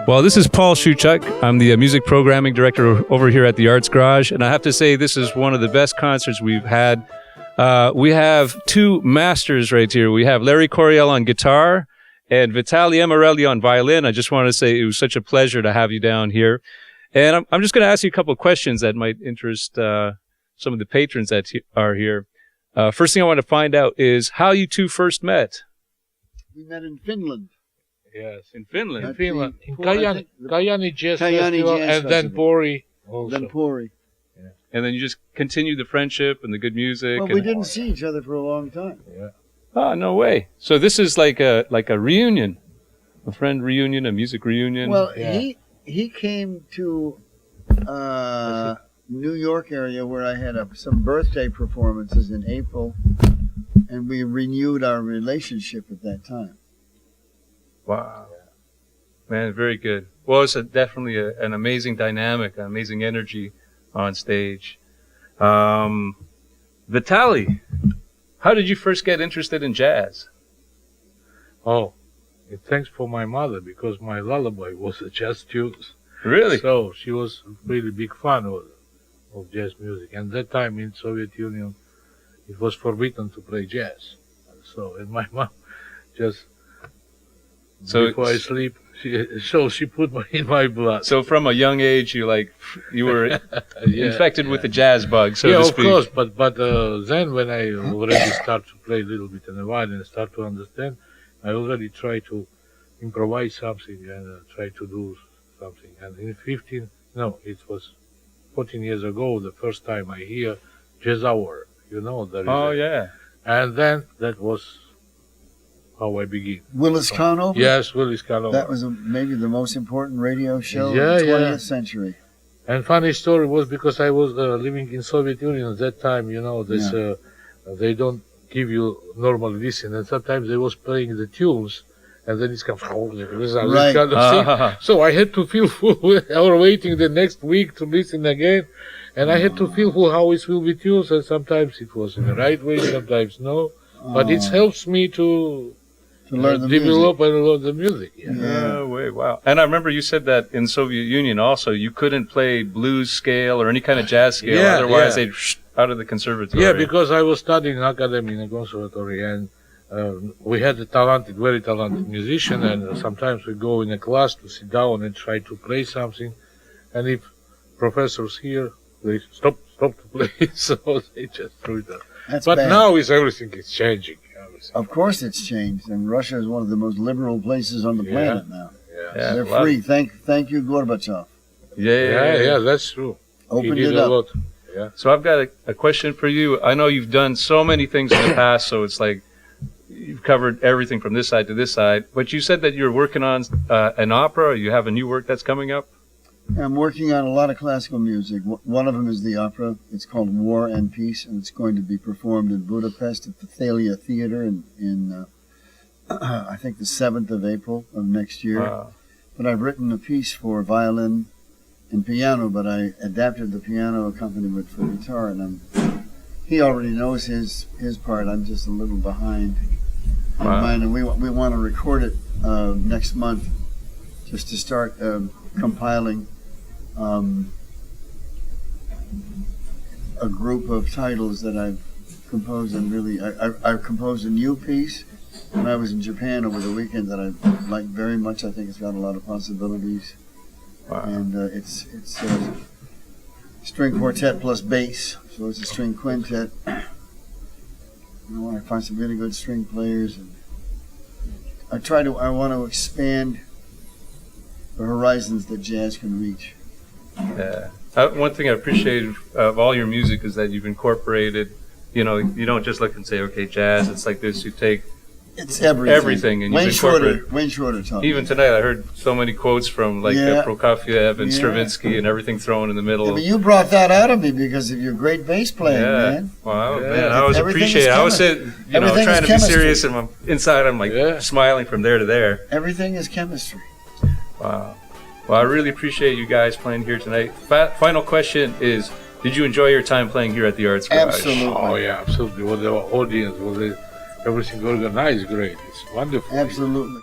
Well, this is Paul Shewchuck. I'm the music programming director over here at the Arts Garage, and I have to say this is one of the best concerts we've had. We have two masters right here. We have Larry Coryell on guitar and Vitali Imereli on violin. I just want to say it was such a pleasure to have you down here. And I'm just going to ask you a couple of questions that might interest some of the patrons that are here. First thing I want to find out is how you two first met. We met in Finland. Yes, in Finland. In Kajaani Jazz Festival, and then Pori also. Then Pori. Yeah. And then you just continued the friendship and the good music. Well, we didn't see each other for a long time. Yeah. Oh, no way. So this is like a reunion, a friend reunion, a music reunion. Well, yeah. he came to New York area where I had some birthday performances in April, and we renewed our relationship at that time. Wow. Man, very good. Well, it's definitely an amazing dynamic, an amazing energy on stage. Vitali, how did you first get interested in jazz? Oh, thanks for my mother, because my lullaby was a jazz tune. Really? So she was really big fan of jazz music. And that time in Soviet Union, it was forbidden to play jazz. And my mom just... So before I sleep, she put in my blood. So from a young age, you were infected with the jazz bug, so to speak. Yeah, of course. But then when I already start to play a little bit in the violin and start to understand, I already try to improvise something and try to do something. And in it was 14 years ago, the first time I hear Jazz Hour. Yeah. And then that was how I begin. Willis Conover? Yes, Willis Conover. That was maybe the most important radio show of the 20th century. And funny story was because I was living in Soviet Union at that time, they don't give you normal listen, and sometimes they was playing the tunes, and then it's kind of thing. So I had to feel full or waiting the next week to listen again, and I had to feel full how it will be tuned, and sometimes it was in the right way, sometimes no. But it helps me to learn the develop and learn the music. Wow. And I remember you said that in Soviet Union also, you couldn't play blues scale or any kind of jazz scale, otherwise they'd out of the conservatory. Yeah, because I was studying academy in a conservatory, and we had a very talented musician, and sometimes we go in a class to sit down and try to play something, and if professors here, they stop to play, so they just threw it out. But bad. Now everything is changing. Of course it's changed, and Russia is one of the most liberal places on the planet now. Yeah. They're free. Thank you, Gorbachev. Yeah, that's true. Opened it up. A lot. Yeah. So I've got a question for you. I know you've done so many things in the past, so it's like you've covered everything from this side to this side. But you said that you're working on an opera. You have a new work that's coming up? I'm working on a lot of classical music. One of them is the opera. It's called War and Peace, and it's going to be performed in Budapest at the Thalia Theater in I think the 7th of April of next year. Wow. But I've written a piece for violin and piano, but I adapted the piano accompaniment for guitar, and he already knows his part. I'm just a little behind on mine, and we want to record it next month just to start compiling a group of titles that I've composed, and I've composed a new piece when I was in Japan over the weekend that I like very much. I think it's got a lot of possibilities. Wow. And it's a string quartet plus bass, so it's a string quintet. I want to find some really good string players, and I want to expand the horizons that jazz can reach. Yeah. One thing I appreciate of all your music is that you've incorporated, you don't just look and say, okay, jazz, it's like this. You take everything and Wayne Shorter taught me. Even tonight I heard so many quotes from Prokofiev and Stravinsky and everything thrown in the middle. Yeah, but you brought that out of me because of your great bass playing, man. Wow, man, I was appreciating it. I was trying to be serious, and inside I'm like smiling from there to there. Everything is chemistry. Wow. Well, I really appreciate you guys playing here tonight. Final question is, did you enjoy your time playing here at the Arts Garage? Absolutely. Oh, yeah, absolutely. With the audience, everything organized great. It's wonderful. Absolutely.